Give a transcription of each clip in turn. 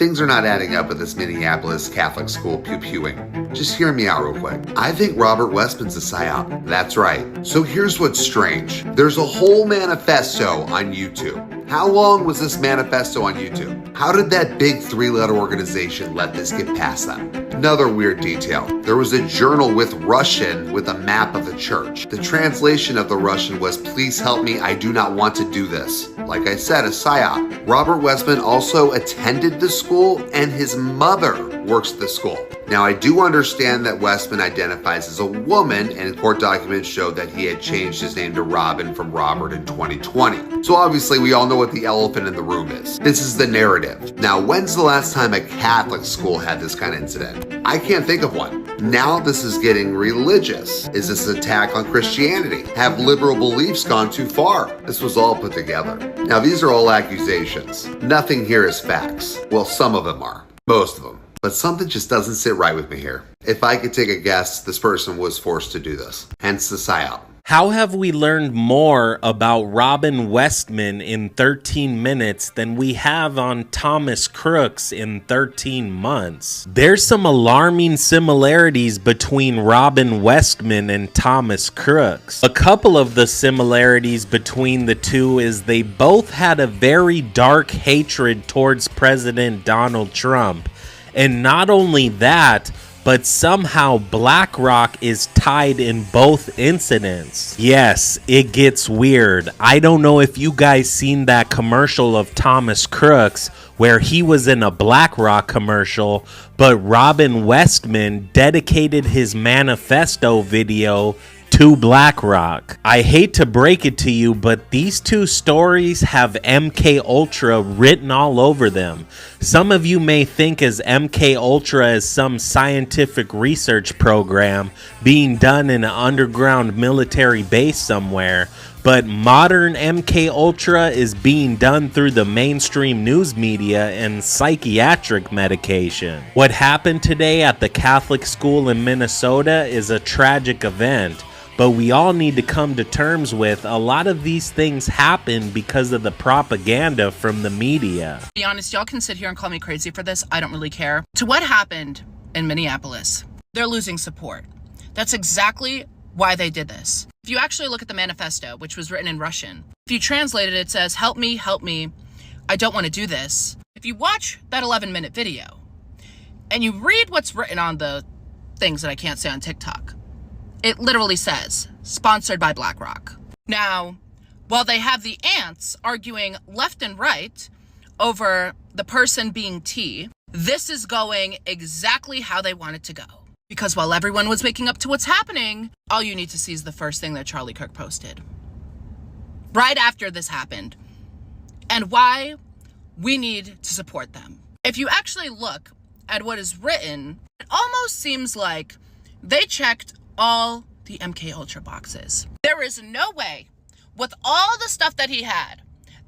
Things are not adding up at this Minneapolis Catholic school pew-pewing. Just hear me out real quick. I think Robert Westman's a psyop. That's right. So here's what's strange. There's a whole manifesto on YouTube. How long was this manifesto on YouTube? How did that big 3-letter organization let this get past them? Another weird detail. There was a journal with Russian with a map of the church. The translation of the Russian was, "Please help me, I do not want to do this." Like I said, a psyop. Robert Westman also attended the school and his mother works at the school. Now, I do understand that Westman identifies as a woman, and court documents show that he had changed his name to Robin from Robert in 2020. So obviously, we all know what the elephant in the room is. This is the narrative. Now, when's the last time a Catholic school had this kind of incident? I can't think of one. Now this is getting religious. Is this an attack on Christianity? Have liberal beliefs gone too far? This was all put together. Now, these are all accusations. Nothing here is facts. Well, some of them are. Most of them. But something just doesn't sit right with me here. If I could take a guess, this person was forced to do this. Hence the psyop. How have we learned more about Robin Westman in 13 minutes than we have on Thomas Crooks in 13 months? There's some alarming similarities between Robin Westman and Thomas Crooks. A couple of the similarities between the two is they both had a very dark hatred towards President Donald Trump. And not only that, but somehow BlackRock is tied in both incidents. Yes, it gets weird. I don't know if you guys seen that commercial of Thomas Crooks where he was in a BlackRock commercial, but Robin Westman dedicated his manifesto video to BlackRock. I hate to break it to you, but these two stories have MK Ultra written all over them. Some of you may think as MK Ultra as some scientific research program being done in an underground military base somewhere, but modern MK Ultra is being done through the mainstream news media and psychiatric medication. What happened today at the Catholic school in Minnesota is a tragic event. But we all need to come to terms with a lot of these things happen because of the propaganda from the media. To be honest, y'all can sit here and call me crazy for this. I don't really care. To what happened in Minneapolis, they're losing support. That's exactly why they did this. If you actually look at the manifesto, which was written in Russian, if you translate it, it says, help me, I don't want to do this. If you watch that 11-minute video and you read what's written on the things that I can't say on TikTok, it literally says, sponsored by BlackRock. Now, while they have the ants arguing left and right over the person being T, this is going exactly how they want it to go. Because while everyone was waking up to what's happening, all you need to see is the first thing that Charlie Kirk posted. Right after this happened. And why we need to support them. If you actually look at what is written, it almost seems like they checked all the MK Ultra boxes. There is no way, with all the stuff that he had,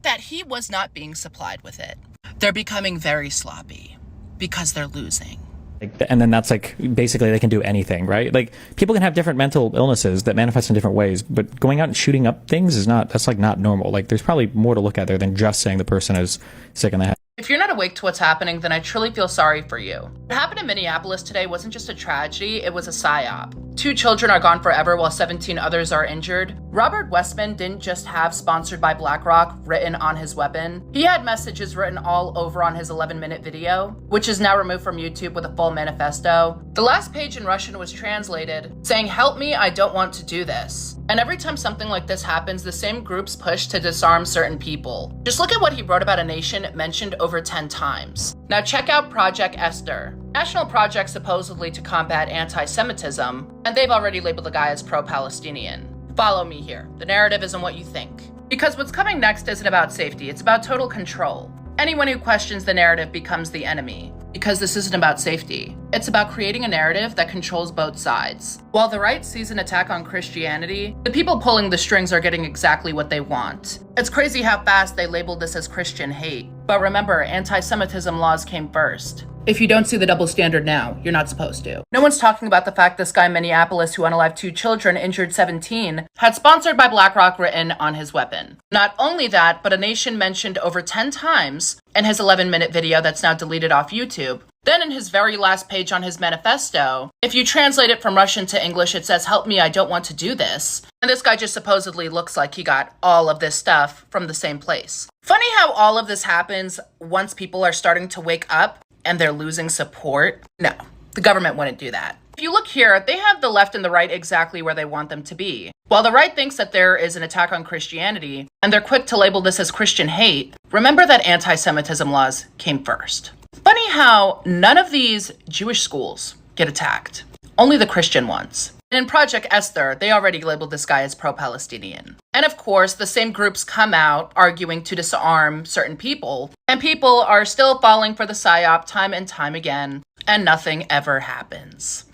that he was not being supplied with it. They're becoming very sloppy because they're losing. And then that's like, basically they can do anything, right? Like, people can have different mental illnesses that manifest in different ways, but going out and shooting up things is not, that's like not normal. Like, there's probably more to look at there than just saying the person is sick in the head. If you're not awake to what's happening, then I truly feel sorry for you. What happened in Minneapolis today wasn't just a tragedy, it was a psyop. 2 children are gone forever while 17 others are injured. Robert Westman didn't just have sponsored by BlackRock written on his weapon. He had messages written all over on his 11-minute video, which is now removed from YouTube with a full manifesto. The last page in Russian was translated, saying, help me, I don't want to do this. And every time something like this happens, the same groups push to disarm certain people. Just look at what he wrote about a nation mentioned over 10 times. Now check out Project Esther, national project supposedly to combat anti-Semitism, and they've already labeled the guy as pro-Palestinian. Follow me here. The narrative isn't what you think. Because what's coming next isn't about safety, it's about total control. Anyone who questions the narrative becomes the enemy. because this isn't about safety. It's about creating a narrative that controls both sides. While the right sees an attack on Christianity, the people pulling the strings are getting exactly what they want. It's crazy how fast they labeled this as Christian hate. But remember, anti-Semitism laws came first. If you don't see the double standard now, you're not supposed to. No one's talking about the fact this guy in Minneapolis who unalived 2 children, injured 17, had "sponsored by BlackRock" written on his weapon. Not only that, but a nation mentioned over 10 times in his 11-minute video that's now deleted off YouTube. Then in his very last page on his manifesto, if you translate it from Russian to English, it says, "Help me, I don't want to do this." And this guy just supposedly looks like he got all of this stuff from the same place. Funny how all of this happens once people are starting to wake up and they're losing support. No, the government wouldn't do that. If you look here, they have the left and the right exactly where they want them to be. While the right thinks that there is an attack on Christianity, and they're quick to label this as Christian hate, remember that anti-Semitism laws came first. Funny how none of these Jewish schools get attacked, only the Christian ones. In Project Esther, they already labeled this guy as pro-Palestinian. And of course, the same groups come out arguing to disarm certain people, and people are still falling for the psyop time and time again, and nothing ever happens.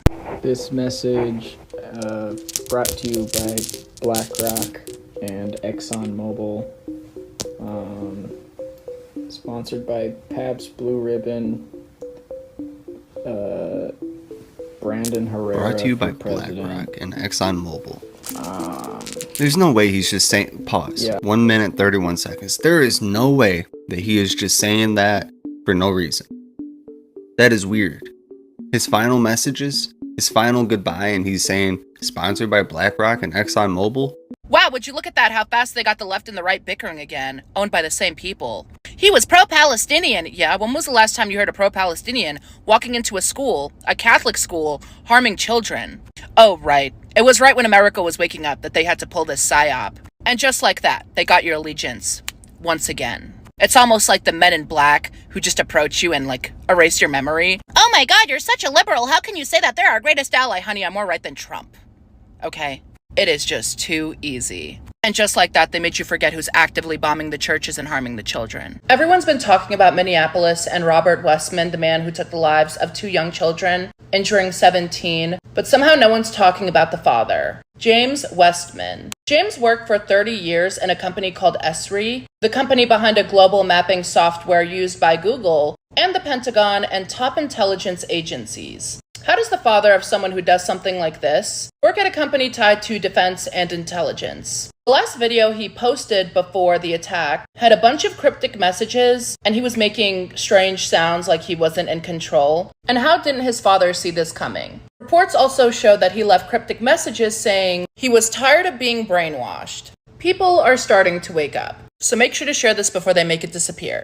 This message brought to you by BlackRock and ExxonMobil. Sponsored by Pabst Blue Ribbon. Brandon Herrera. Brought to you by BlackRock and ExxonMobil. There's no way he's just saying, pause. Yeah. 1 minute, 31 seconds. There is no way that he is just saying that for no reason. That is weird. His final messages, his final goodbye, and he's saying, sponsored by BlackRock and ExxonMobil. Wow, would you look at that, how fast they got the left and the right bickering again, owned by the same people. He was pro-Palestinian. Yeah, when was the last time you heard a pro-Palestinian walking into a school, a Catholic school, harming children? Oh, right. It was right when America was waking up that they had to pull this psyop. And just like that, they got your allegiance. Once again. It's almost like the men in black who just approach you and, like, erase your memory. Oh my god, you're such a liberal. How can you say that? They're our greatest ally. Honey, I'm more right than Trump. Okay? It is just too easy. And just like that, they made you forget who's actively bombing the churches and harming the children. Everyone's been talking about Minneapolis and Robert Westman, the man who took the lives of 2 young children, injuring 17, but somehow no one's talking about the father, James Westman. James worked for 30 years in a company called Esri, the company behind a global mapping software used by Google and the Pentagon and top intelligence agencies. How does the father of someone who does something like this work at a company tied to defense and intelligence? The last video he posted before the attack had a bunch of cryptic messages, and he was making strange sounds like he wasn't in control. And how didn't his father see this coming? Reports also show that he left cryptic messages saying he was tired of being brainwashed. People are starting to wake up, so make sure to share this before they make it disappear.